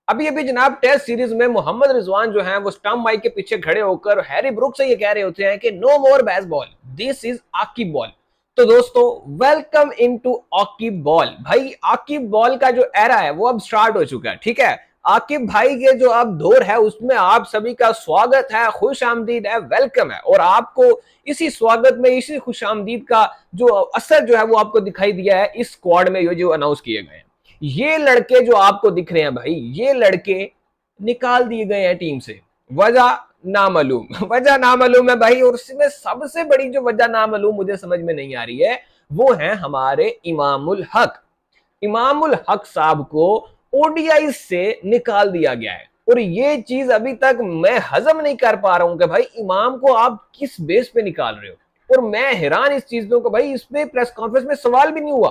अभी अभी जनाब टेस्ट सीरीज में मोहम्मद रिजवान जो है वो स्टंप माइक के पीछे खड़े होकर हैरी ब्रुक से ये कह रहे होते हैं कि no more baseball, this is Aqib ball. तो दोस्तों वेलकम इनटू आकिब बॉल। भाई आकिब बॉल का जो एरा है वो अब स्टार्ट हो चुका है, ठीक है। आकिब भाई के जो अब दौर है उसमें आप सभी का स्वागत है, खुश आमदीद है, वेलकम है। और आपको इसी स्वागत में, इसी खुश आमदीद का जो असर जो है वो आपको दिखाई दिया है इस स्क्वाड में जो अनाउंस किए गए हैं। ये लड़के जो आपको दिख रहे हैं भाई, ये लड़के निकाल दिए गए हैं टीम से। वजह नामालूम वजह नामालूम है भाई। और उसमें सबसे बड़ी जो वजह नामालूम मुझे समझ में नहीं आ रही है वो है हमारे इमामुल हक। इमामुल हक साहब को ओडीआई से निकाल दिया गया है और ये चीज अभी तक मैं हजम नहीं कर पा रहा हूं कि भाई इमाम को आप किस बेस पे निकाल रहे हो। और मैं हैरान इस चीज को भाई, इस पे प्रेस कॉन्फ्रेंस में सवाल भी नहीं हुआ,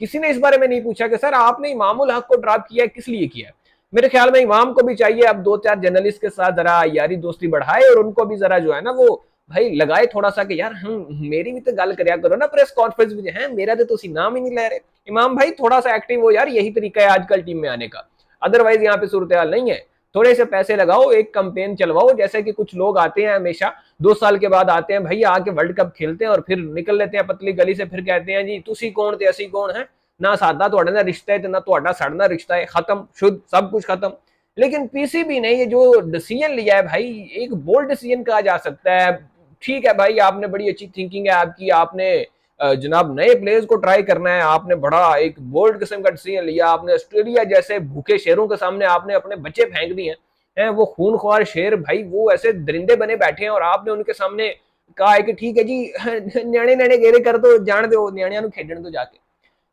किसी ने इस बारे में नहीं पूछा कि सर आपने इमामुल हक को ड्रॉप किया है, किस लिए किया है। मेरे ख्याल में इमाम को भी चाहिए अब दो चार जर्नलिस्ट के साथ जरा यारी दोस्ती बढ़ाए और उनको भी जरा जो है ना वो भाई लगाए थोड़ा सा कि यार हम मेरी भी तो गल करया करो ना प्रेस कॉन्फ्रेंस में, है मेरा तो तुसी नाम ही नहीं ले रहे। इमाम भाई थोड़ा सा एक्टिव हो यार, यही तरीका है आजकल टीम में आने का, अदरवाइज यहाँ पे सूरत हाल नहीं है। थोड़े से पैसे लगाओ, एक कंपेन चलवाओ, जैसे कि कुछ लोग आते हैं हमेशा 2 साल के बाद आते हैं भैया, आके वर्ल्ड कप खेलते हैं और फिर निकल लेते हैं पतली गली से, फिर कहते हैं जी तुसी कौन थे असी कौन है, ना सादा थोड़ा ना रिश्ता है ना थोड़ा साढ़ा रिश्ता है, खत्म शुद्ध सब कुछ खत्म। लेकिन पीसीबी ने ये जो डिसीजन लिया है भाई, एक बोल्ड डिसीजन कहा जा सकता है। ठीक है भाई, आपने बड़ी अच्छी थिंकिंग है आपकी, आपने जनाब नए प्लेयर्स को ट्राई करना है, आपने बड़ा एक बोल्ड किस्म का डिसीजन लिया, आपने ऑस्ट्रेलिया जैसे भूखे शेरों के सामने आपने अपने बच्चे फेंक दिए हैं, वो खूनख्वार शेर भाई, वो ऐसे दरिंदे बने बैठे हैं और आपने उनके सामने कहा है कि ठीक है जी न्याणे न्याणे गेरे कर दो, जान दो न्याणिया खेडन दो जाके।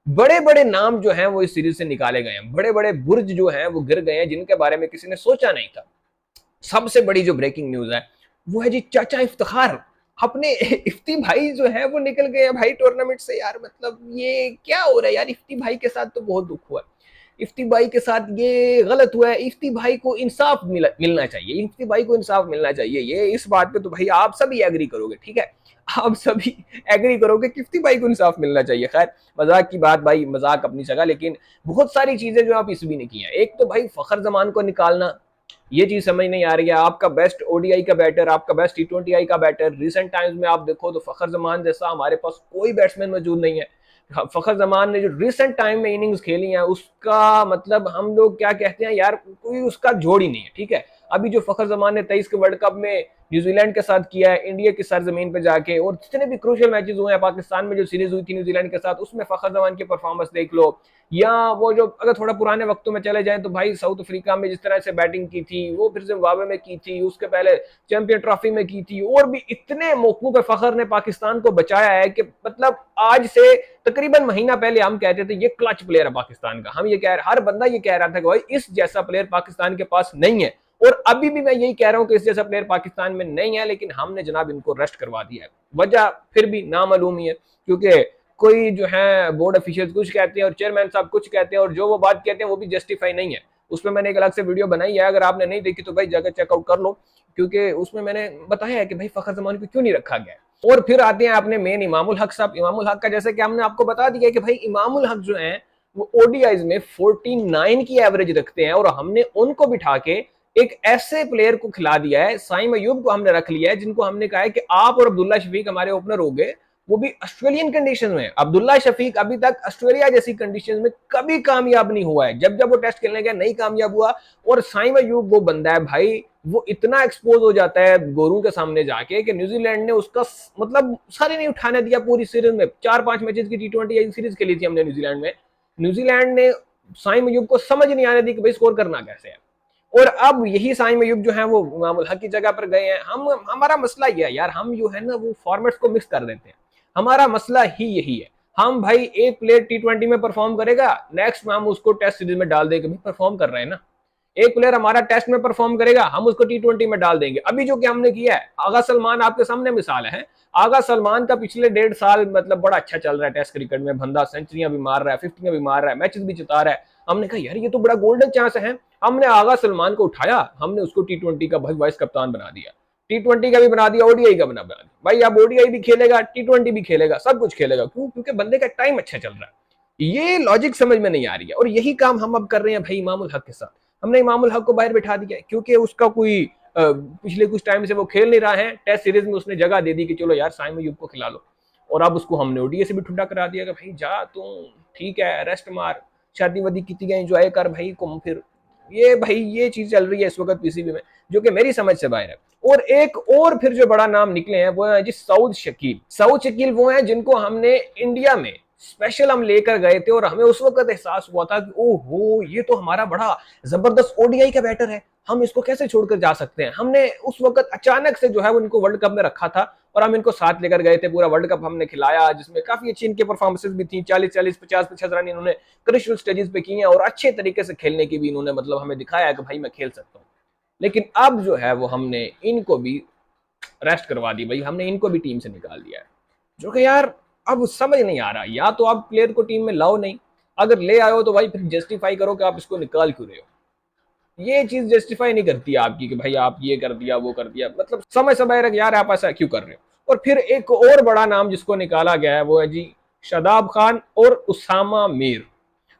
बड़े बड़े नाम जो हैं वो इस सीरीज से निकाले गए हैं, बड़े बड़े बुर्ज जो हैं वो गिर गए हैं जिनके बारे में किसी ने सोचा नहीं था। सबसे बड़ी जो ब्रेकिंग न्यूज है वो है जी चाचा इफ्तिखार, अपने इफ्ती भाई जो है वो निकल गए भाई टूर्नामेंट से। यार मतलब ये क्या हो रहा है यार, इफ्ती भाई के साथ तो बहुत दुख हुआ, इफ्ती भाई के साथ ये गलत हुआ है। इफ्ती भाई को इंसाफ मिलना चाहिए, इफ्ती भाई को इंसाफ मिलना चाहिए। ये इस बात पे तो भाई आप सभी एग्री करोगे, ठीक है, आप सभी एग्री करोगे कि इफ्ती भाई को इंसाफ मिलना चाहिए। खैर मजाक की बात भाई, मजाक अपनी जगह, लेकिन बहुत सारी चीजें जो आप इसवी ने की हैं। एक तो भाई फखर जमान को निकालना, ये चीज समझ नहीं आ रही है। आपका बेस्ट ओडीआई का बैटर, आपका बेस्ट टी20 का बैटर, रिसेंट टाइम्स में आप देखो तो फखर जमान जैसा हमारे पास कोई बैट्समैन मौजूद नहीं है। फखर जमान ने जो रिसेंट टाइम में इनिंग्स खेली हैं उसका मतलब हम लोग क्या कहते हैं यार, कोई उसका जोड़ ही नहीं है, ठीक है। अभी जो फखर जमान ने 23 के वर्ल्ड कप में न्यूजीलैंड के साथ किया है, इंडिया की सरजमीन पे जाके, और जितने भी क्रूशियल मैचेस हुए हैं, पाकिस्तान में जो सीरीज हुई थी न्यूजीलैंड के साथ उसमें फखर जमान की परफॉर्मेंस देख लो, या वो जो अगर थोड़ा पुराने वक्तों में चले जाएं तो भाई साउथ अफ्रीका में जिस तरह से बैटिंग की थी, वो फिर जिम्बाब्वे में की थी, उसके पहले चैंपियन ट्रॉफी में की थी, और भी इतने मौकों पे फखर ने पाकिस्तान को बचाया है कि मतलब आज से तकरीबन महीना पहले हम कहते थे ये क्लच प्लेयर है पाकिस्तान का, हम ये कह रहे, हर बंदा ये कह रहा था कि भाई इस जैसा प्लेयर पाकिस्तान के पास नहीं है। और अभी भी मैं यही कह रहा हूं कि इस जैसा प्लेयर पाकिस्तान में नहीं है, लेकिन हमने जनाब इनको रेस्ट करवा दिया है। वजह फिर भी नामालूम ही है, क्योंकि कोई जो है बोर्ड ऑफिशियल कुछ कहते हैं और चेयरमैन साहब कुछ कहते हैं, और जो वो बात कहते हैं वो भी जस्टिफाई नहीं है। उसमें मैंने एक अलग से वीडियो बनाई है, अगर आपने नहीं देखी तो भाई जाकर चेकआउट कर लो, क्योंकि उसमें मैंने बताया है कि भाई फखर जमान को क्यों नहीं रखा गया। और फिर आते हैं अपने मेन इमामुल हक साहब। इमामुल हक का जैसे कि हमने आपको बता दिया कि भाई इमामुल हक जो है वो ओडीआईज में 49 की एवरेज रखते हैं, और हमने उनको बिठा के एक ऐसे प्लेयर को खिला दिया है, साइम अयूब को हमने रख लिया है, जिनको हमने कहा है कि आप और अब्दुल्ला शफीक हमारे ओपनर हो गए, वो भी ऑस्ट्रेलियन कंडीशन में। अब्दुल्ला शफीक अभी तक ऑस्ट्रेलिया जैसी कंडीशन में कभी कामयाब नहीं हुआ है, जब जब वो टेस्ट खेलने गया नहीं कामयाब हुआ। और साइम अयूब वो बंदा है भाई, वो इतना एक्सपोज हो जाता है गोरू के सामने जाके कि न्यूजीलैंड ने उसका मतलब सारे नहीं उठाने दिया पूरी सीरीज में। 4-5 मैचेस की टी20 सीरीज खेली थी हमने न्यूजीलैंड में, न्यूजीलैंड ने साइम अयूब को समझ नहीं आने दी कि भाई स्कोर करना कैसे है। और अब यही साइम अयूब जो है वो इमामुल हक की जगह पर गए हैं। हमारा मसला ये है यार, हम जो है ना वो फॉर्मेट्स को मिक्स कर देते हैं, हमारा मसला ही यही है। हम भाई एक प्लेयर टी20 में परफॉर्म करेगा, नेक्स्ट में हम उसको टेस्ट सीरीज में डाल देंगे, भाई परफॉर्म कर रहे हैं ना। एक प्लेयर हमारा टेस्ट में परफॉर्म करेगा, हम उसको टी20 में डाल देंगे। अभी जो कि हमने किया है, आगा सलमान आपके सामने मिसाल है। आगा सलमान का पिछले 1.5 साल मतलब बड़ा अच्छा चल रहा है टेस्ट क्रिकेट में, बंदा सेंचुरियां भी मार रहा है, 50 भी मार रहा है, मैचेस भी जिता रहा है। हमने कहा यार ये तो बड़ा गोल्डन चांस है, हमने आगा सलमान को उठाया, हमने उसको टी20 का भाई वाइस कप्तान बना दिया, टी20 का भी बना दिया, ओडीआई का बना दिया। भाई अब ओडीआई भी खेलेगा, टी20 भी खेलेगा, सब कुछ खेलेगा। क्यों? क्योंकि बंदे का टाइम अच्छा चल रहा है। ये लॉजिक समझ में नहीं आ रही है, और यही काम हम अब कर रहे हैं भाई इमामुल हक के साथ। हमने इमामुल हक को बाहर बिठा दिया क्योंकि उसका कोई पिछले कुछ टाइम से वो खेल नहीं रहा है। टेस्ट सीरीज में उसने जगह दे दी कि चलो यार साइम अयूब को खिला लो, और अब उसको हमने ओडीआई से भी ठुड्डा करा दिया कि भाई जा तू, ठीक है रेस्ट मार, शादी वादी की एंजॉय कर भाई घूम फिर। ये भाई ये चीज चल रही है इस वक्त पीसीबी में, जो कि मेरी समझ से बाहर है। और एक और फिर जो बड़ा नाम निकले हैं वो है जी सऊद शकील। सऊद शकील वो हैं जिनको हमने इंडिया में स्पेशल हम लेकर गए थे और हमें उस वक्त एहसास हुआ था कि ओहो ये तो हमारा बड़ा जबरदस्त ओडीआई का बैटर है, हम इसको कैसे छोड़कर जा सकते हैं। हमने उस वक्त अचानक से जो है वो इनको वर्ल्ड कप में रखा था और हम इनको साथ लेकर गए थे, पूरा वर्ल्ड कप हमने खिलाया जिसमें काफी अच्छी इनकी परफॉर्मेंसेस भी थी। 40-40, 50-50 रन इन्होंने क्रिशियल स्टेजेस पे किए हैं और अच्छे तरीके से खेलने की भी इन्होंने मतलब हमें दिखाया कि भाई मैं खेल सकता हूँ। लेकिन अब जो है वो हमने इनको भी रेस्ट करवा दी भाई, हमने इनको भी टीम से निकाल दिया है, जो कि यार अब समझ नहीं आ रहा। या तो आप प्लेयर को टीम में लाओ नहीं, अगर ले आए हो तो भाई फिर जस्टिफाई करो कि आप इसको निकाल क्यों रहे हो। ये चीज जस्टिफाई नहीं करती आपकी कि भाई आप ये कर दिया वो कर दिया, मतलब समझ समझ रख यार आप ऐसा क्यों कर रहे हो। और फिर एक और बड़ा नाम जिसको निकाला गया है वो है जी शादाब खान और उसामा मीर।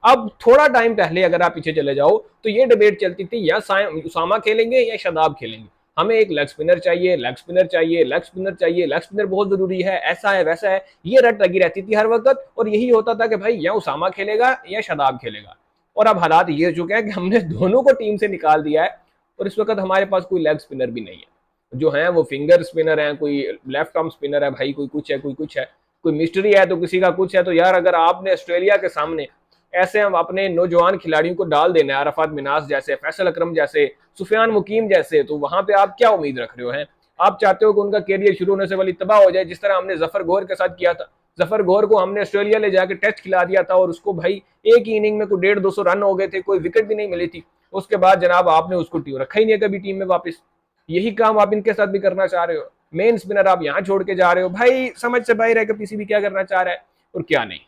अब थोड़ा टाइम पहले अगर आप पीछे चले जाओ तो ये डिबेट चलती थी या उसामा खेलेंगे या शादाब खेलेंगे, हमें एक लेग स्पिनर चाहिए, लेग स्पिनर चाहिए, लेग स्पिनर चाहिए, लेग स्पिनर बहुत जरूरी है, ऐसा है वैसा है, ये रट लगी रहती थी हर वक्त। और यही होता था कि भाई या उसामा खेलेगा या शादाब खेलेगा। और अब हालात ये हो चुके हैं कि हमने दोनों को टीम से निकाल दिया है और इस वक्त हमारे पास कोई लेग स्पिनर भी नहीं है। जो है वो फिंगर स्पिनर है, कोई लेफ्ट आर्म स्पिनर है भाई, कोई कुछ है कोई कुछ है, कोई मिस्ट्री है तो किसी का कुछ है। तो यार अगर आपने ऑस्ट्रेलिया के सामने ऐसे हम अपने नौजवान खिलाड़ियों को डाल देना है, अरफात मिनास जैसे, फैसल अकरम जैसे, सुफियान मुकीम जैसे, तो वहां पे आप क्या उम्मीद रख रहे हो हैं। आप चाहते हो कि उनका कैरियर शुरू होने से वाली तबाह हो जाए, जिस तरह हमने जफर गौर के साथ किया था। जफर गौर को हमने ऑस्ट्रेलिया ले जाकर टेस्ट खिला दिया था और उसको भाई एक ही इनिंग में कोई 150-200 रन हो गए थे, कोई विकेट भी नहीं मिली थी। उसके बाद जनाब आपने उसको रखा ही नहीं कभी टीम में वापस। यही काम आप इनके साथ भी करना चाह रहे हो, मेन स्पिनर आप यहाँ छोड़ के जा रहे हो। भाई समझ से बाहर है कि पीसीबी क्या करना चाह रहा है और क्या नहीं।